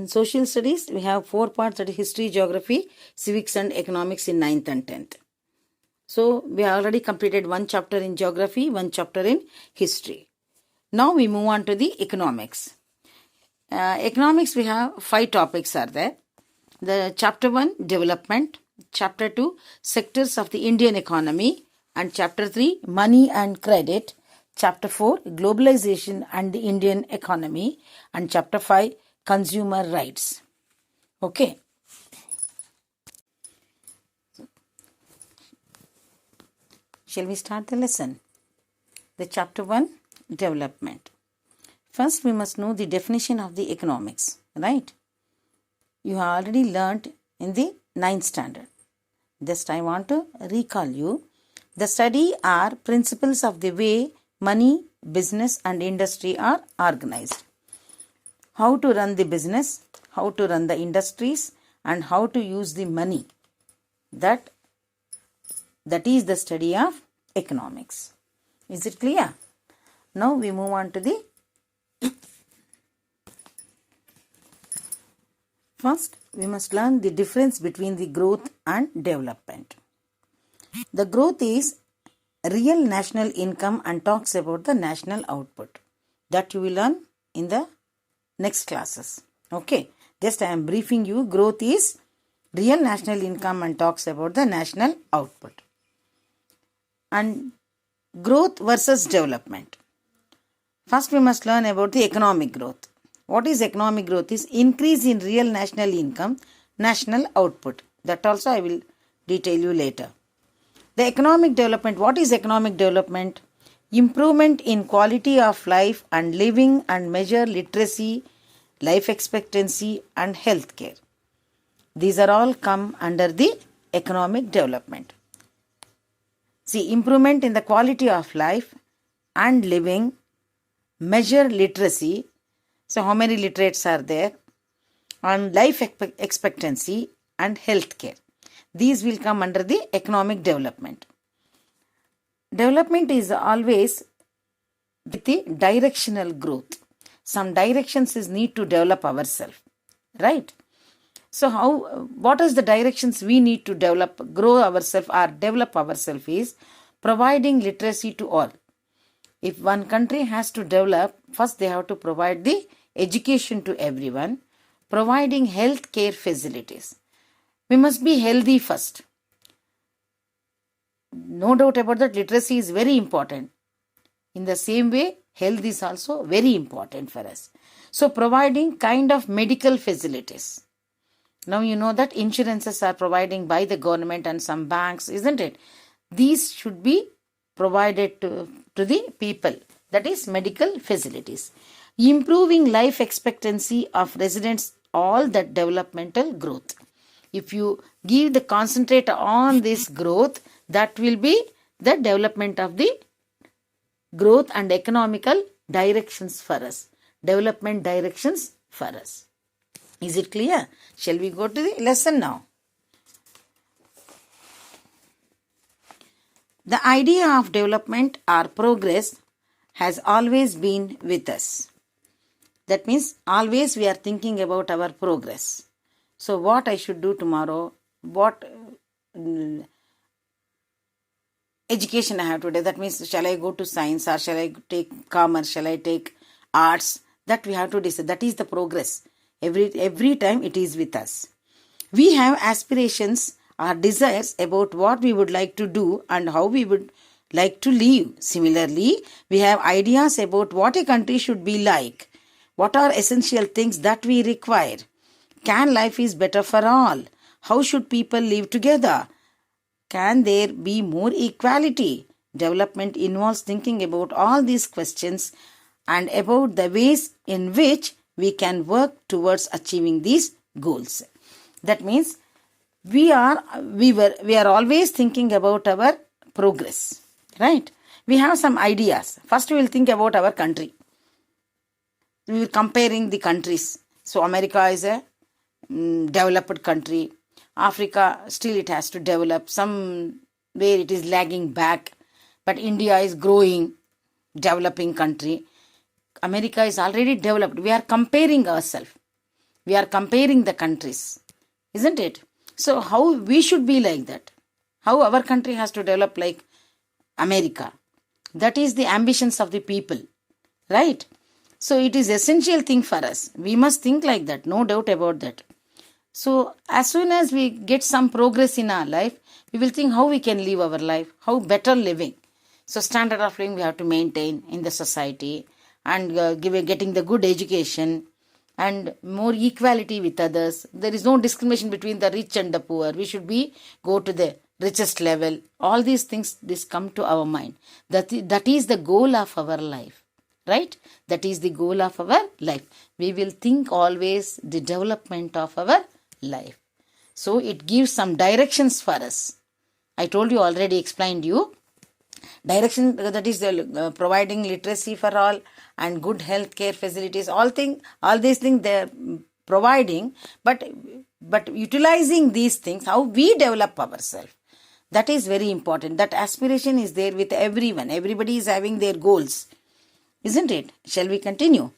in social studies, we have 4 parts, that is history, geography, civics and economics in 9th and 10th. So we have already completed 1 chapter in geography, 1 chapter in history. Now we move on to the economics. Economics, we have 5 topics are there. The chapter 1, development. Chapter 2, sectors of the Indian economy. And chapter 3, money and credit. Chapter 4, globalization and the Indian economy. And chapter 5, consumer rights. Okay. Shall we start the lesson? The chapter 1, development. First, we must know the definition of the economics, right? You have already learnt in the 9th standard. Just I want to recall you. The study are principles of the way money, business and industry are organized. How to run the business, how to run the industries and how to use the money. That is the study of economics. Is it clear? Now we move on to the first, we must learn the difference between the growth and development. The growth is real national income and talks about the national output. That you will learn in the next classes. Okay. Just I am briefing you. Growth is real national income and talks about the national output. And growth versus development. First we must learn about the economic growth. What is economic growth? Is increase in real national income, national output. That also I will detail you later. The economic development. What is economic development? Improvement in quality of life and living and measure literacy, life expectancy and health care. These are all come under the economic development. See, improvement in the quality of life and living, measure literacy. So how many literates are there? And life expectancy and health care. These will come under the economic development. Development is always with the directional growth. Some directions is need to develop ourselves. Right? So what is the directions we need to develop, grow ourselves or develop ourselves is providing literacy to all. If one country has to develop, first they have to provide the education to everyone, providing health care facilities. We must be healthy first. No doubt about that, literacy is very important. In the same way, health is also very important for us. So providing kind of medical facilities. Now you know that insurances are providing by the government and some banks, isn't it? These should be provided to the people. That is medical facilities. Improving life expectancy of residents, all that developmental growth. If you give the concentrate on this growth, that will be the development of the growth and economical directions for us. Development directions for us. Is it clear? Shall we go to the lesson now? The idea of development or progress has always been with us. That means always we are thinking about our progress. So what I should do tomorrow, what education I have today, that means shall I go to science or shall I take commerce, shall I take arts, that we have to decide. That is the progress. Every time it is with us. We have aspirations or desires about what we would like to do and how we would like to live. Similarly, we have ideas about what a country should be like. What are essential things that we require? Can life is better for all? How should people live together? Can there be more equality? Development involves thinking about all these questions and about the ways in which we can work towards achieving these goals. That means we are always thinking about our progress, right? We have some ideas. First we will think about our country. We will comparing the countries. So America is a developed country. Africa still it has to develop. Somewhere it is lagging back. But India is growing, developing country. America is already developed. We are comparing ourselves. We are comparing the countries, isn't it? So how we should be like that? How our country has to develop like America? That is the ambitions of the people, right? So it is essential thing for us. We must think like that, no doubt about that. So as soon as we get some progress in our life, we will think how we can live our life, how better living. So standard of living we have to maintain in the society, and getting the good education and more equality with others. There is no discrimination between the rich and the poor. We should go to the richest level. All these things, this come to our mind. That is the goal of our life, right? That is the goal of our life. We will think always the development of our life. So it gives some directions for us. I told you already, explained you. Direction, that is providing literacy for all and good health care facilities. All these things they are providing, but utilizing these things, how we develop ourselves. That is very important. That aspiration is there with everyone. Everybody is having their goals, isn't it? Shall we continue?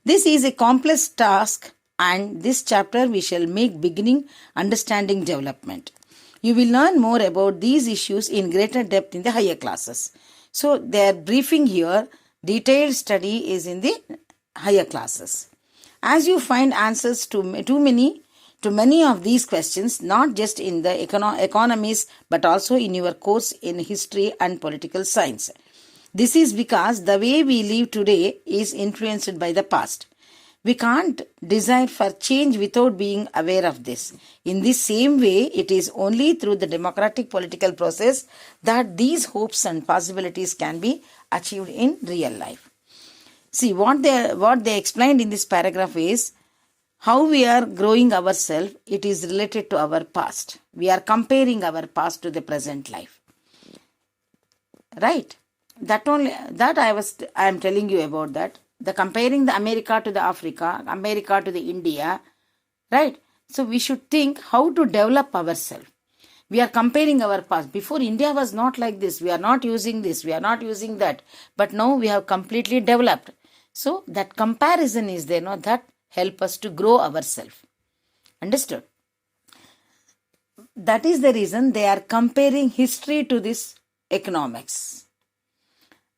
This is a complex task, and this chapter we shall make beginning understanding development. You will learn more about these issues in greater depth in the higher classes. So their briefing here, detailed study is in the higher classes. As you find answers to many of these questions, not just in the economies but also in your course in history and political science. This is because the way we live today is influenced by the past. We can't desire for change without being aware of this. In this same way, it is only through the democratic political process that these hopes and possibilities can be achieved in real life. See, what they explained in this paragraph is how we are growing ourselves. It is related to our past. We are comparing our past to the present life. Right? I am telling you about that. The comparing the America to the Africa, America to the India, right? So we should think how to develop ourselves. We are comparing our past. Before, India was not like this. We are not using this. We are not using that. But now we have completely developed. So that comparison is there, no? That help us to grow ourselves. Understood? That is the reason they are comparing history to this economics.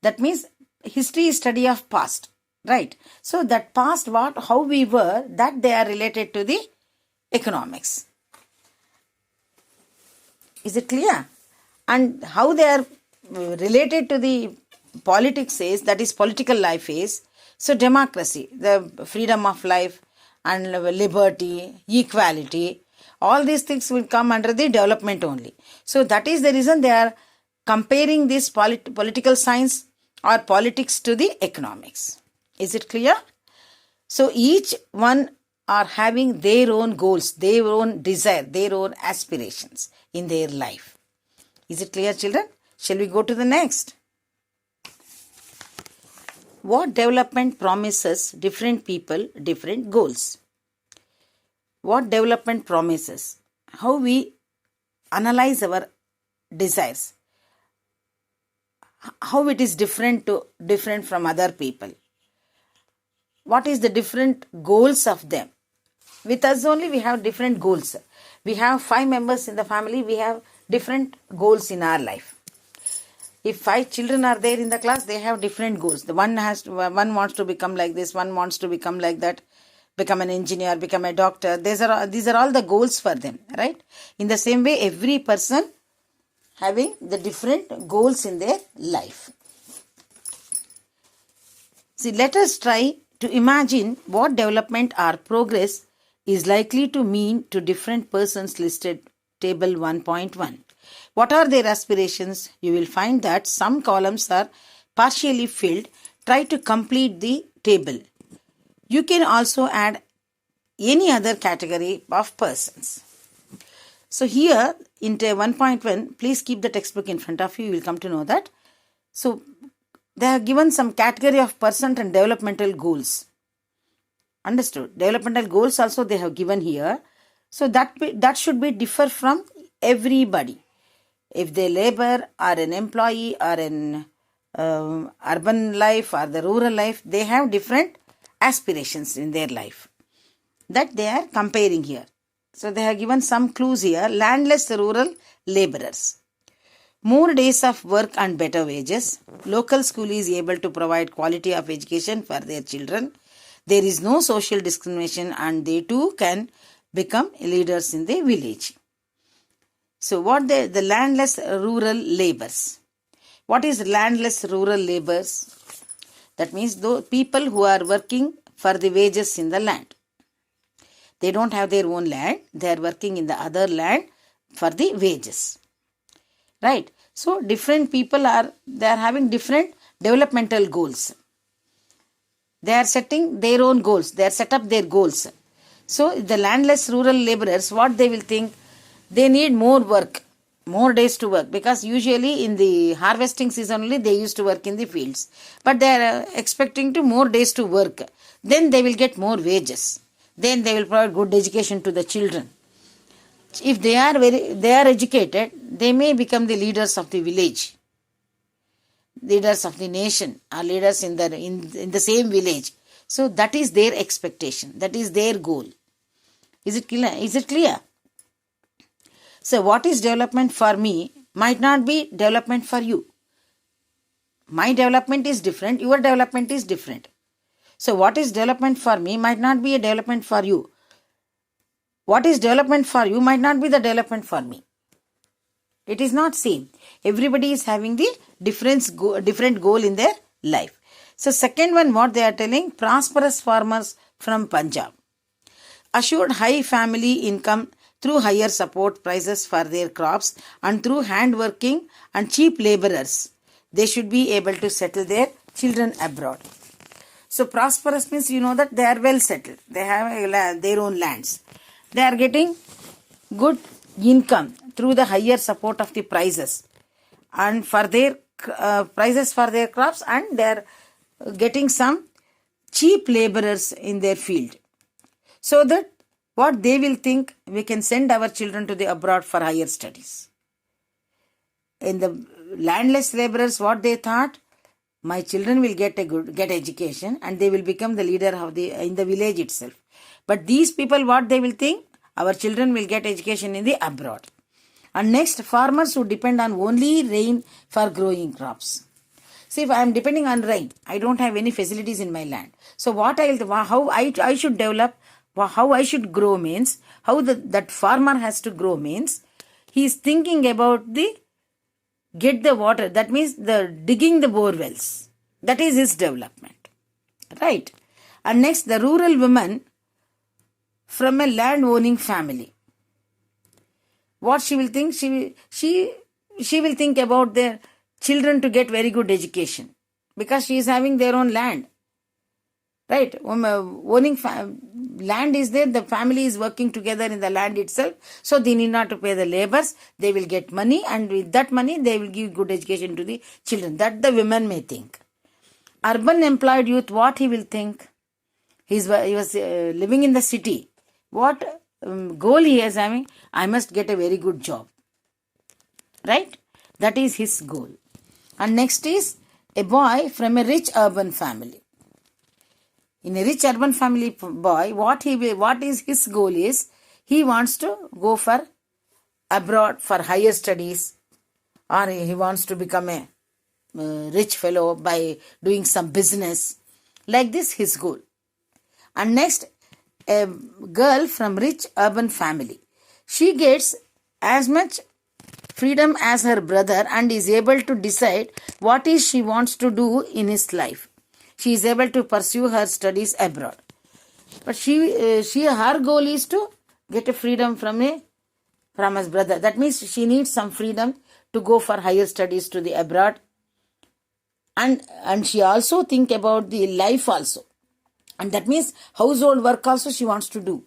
That means history is study of past. Right. So that past, how we were, that they are related to the economics. Is it clear? And how they are related to the politics is, that is political life is, so democracy, the freedom of life and liberty, equality, all these things will come under the development only. So that is the reason they are comparing this political science or politics to the economics. Is it clear? So each one are having their own goals, their own desire, their own aspirations in their life. Is it clear, children? Shall we go to the next? What development promises different people, different goals? What development promises? How we analyze our desires. How it is different from other people. What is the different goals of them? With us only we have different goals. We have 5 members in the family. We have different goals in our life. If 5 children are there in the class, they have different goals. One wants to become like this, one wants to become like that, become an engineer, become a doctor. These are all the goals for them, right? In the same way, every person having the different goals in their life. See, let us try to imagine what development or progress is likely to mean to different persons listed table 1.1. What are their aspirations? You will find that some columns are partially filled. Try to complete the table. You can also add any other category of persons. So here in 1.1, please keep the textbook in front of you. You will come to know that. So they have given some category of person and developmental goals. Understood? Developmental goals also they have given here. So that should be differ from everybody. If they labor or an employee or an urban life or the rural life, they have different aspirations in their life. that they are comparing here. So they have given some clues here. Landless rural laborers. More days of work and better wages. Local school is able to provide quality of education for their children. There is no social discrimination and they too can become leaders in the village. So what the landless rural laborers. What is landless rural laborers? That means those people who are working for the wages in the land. They don't have their own land. They are working in the other land for the wages. Right? So different people are having different developmental goals. They are setting their own goals. They are set up their goals. So the landless rural laborers, what they will think, they need more work, more days to work, because usually in the harvesting season only they used to work in the fields. But they are expecting to more days to work. Then they will get more wages. Then they will provide good education to the children. If they are educated, they may become the leaders of the village, leaders of the nation, or leaders in the same village. So that is their expectation. That is their goal. Is it clear? Is it clear? So what is development for me might not be development for you. My development is different. Your development is different. So what is development for me might not be a development for you. What is development for you might not be the development for me. It is not same. Everybody is having the different goal in their life. So second one, what they are telling, prosperous farmers from Punjab. Assured high family income through higher support prices for their crops and through handworking and cheap laborers. They should be able to settle their children abroad. So prosperous means you know that they are well settled. They have their own lands. They are getting good income through the higher support of the prices and for their prices for their crops, and they are getting some cheap laborers in their field. So that what they will think, we can send our children to the abroad for higher studies. In the landless laborers, what they thought, my children will get education and they will become the leader in the village itself. But these people, what they will think, our children will get education in the abroad. And next, farmers who depend on only rain for growing crops. See, if I am depending on rain, I don't have any facilities in my land. So how I should develop, how I should grow means, how that farmer has to grow means, he is thinking about get the water. That means digging the bore wells. That is his development. Right? And next, the rural woman from a land owning family. What she will think? She will think about their children to get very good education because she is having their own land. Right? Owning land is there, the family is working together in the land itself, so they need not to pay the labors. They will get money, and with that money they will give good education to the children. That the women may think. Urban employed youth, what he will think? He was living in the city. What goal he is having? I must get a very good job. Right? That is his goal. And next is a boy from a rich urban family. In a rich urban family boy, what is his goal is, he wants to go for abroad for higher studies, or he wants to become a rich fellow by doing some business. Like this, his goal. And next, a girl from rich urban family. She gets as much freedom as her brother and is able to decide what is she wants to do in his life. She is able to pursue her studies abroad. But her goal is to get a freedom from his brother. That means she needs some freedom to go for higher studies to the abroad. And she also think about the life also. And that means household work also she wants to do.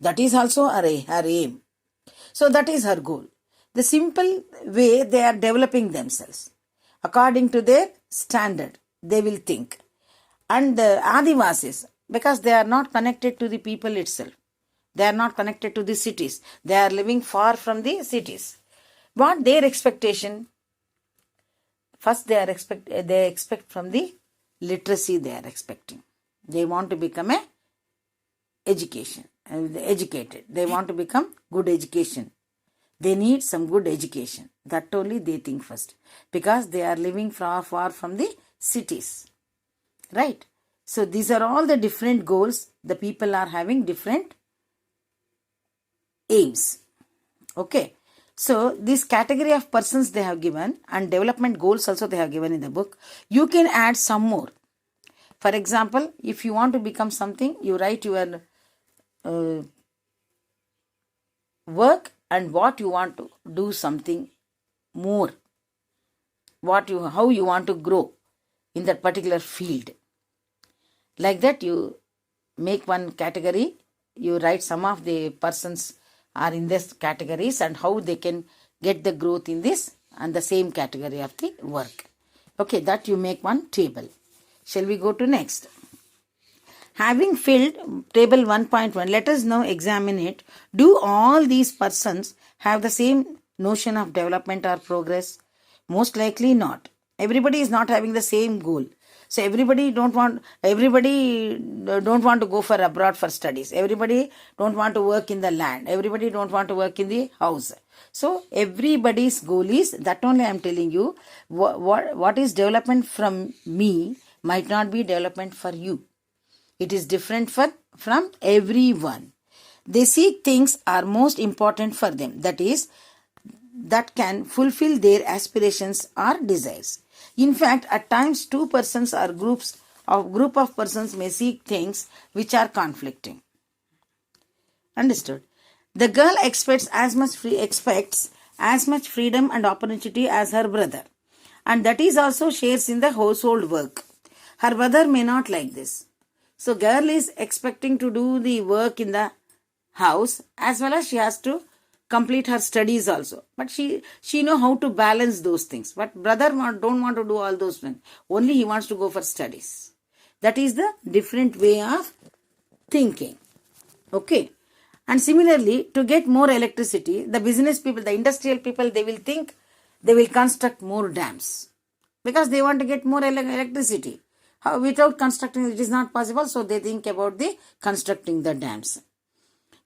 That is also her aim. So that is her goal. The simple way they are developing themselves. According to their standard, they will think. And the Adivasis, because they are not connected to the people itself. They are not connected to the cities. They are living far from the cities. What their expectation? First they expect from the literacy they are expecting. They want to become a education, educated. They want to become good education. They need some good education. That only they think first, because they are living far from the cities, right? So these are all the different goals. The people are having different aims. Okay. So this category of persons they have given, and development goals also they have given in the book. You can add some more. For example, if you want to become something, you write your work and what you want to do something more, how you want to grow in that particular field. Like that, you make one category, you write some of the persons are in this categories and how they can get the growth in this and the same category of the work. Okay, that you make one table. Shall we go to next? Having filled table 1.1, let us now examine it. Do all these persons have the same notion of development or progress? Most likely not. Everybody is not having the same goal. So everybody don't want to go for abroad for studies. Everybody don't want to work in the land. Everybody don't want to work in the house. So everybody's goal is, that only I am telling you, what is development from me might not be development for you. It is different from everyone. They seek things are most important for them. That is, that can fulfill their aspirations or desires. In fact, at times two persons or group of persons may seek things which are conflicting. Understood? The girl expects as much freedom and opportunity as her brother, and that is also shares in the household work. Her brother may not like this. So girl is expecting to do the work in the house as well as she has to complete her studies also. But she know how to balance those things. But brother don't want to do all those things. Only he wants to go for studies. That is the different way of thinking. Okay. And similarly, to get more electricity, the business people, the industrial people, they will think they will construct more dams because they want to get more electricity. Without constructing, it is not possible. So they think about the constructing the dams.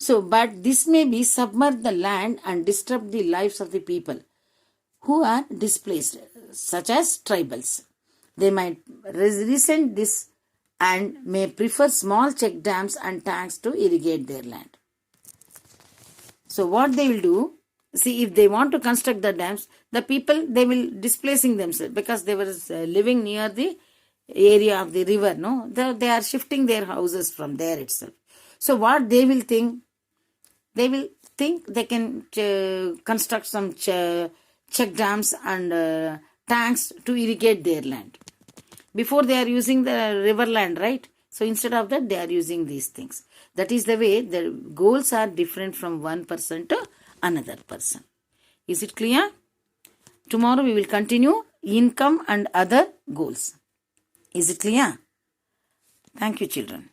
So, but this may be submerge the land and disturb the lives of the people who are displaced, such as tribals. They might resent this and may prefer small check dams and tanks to irrigate their land. So what they will do, see, if they want to construct the dams, the people, they will displacing themselves because they were living near the area of the river, no? They are shifting their houses from there itself. So what they will think? They will think they can construct some check dams and tanks to irrigate their land. Before they are using the river land, right? So instead of that, they are using these things. That is the way the goals are different from one person to another person. Is it clear? Tomorrow we will continue income and other goals. Is it clear? Thank you, children.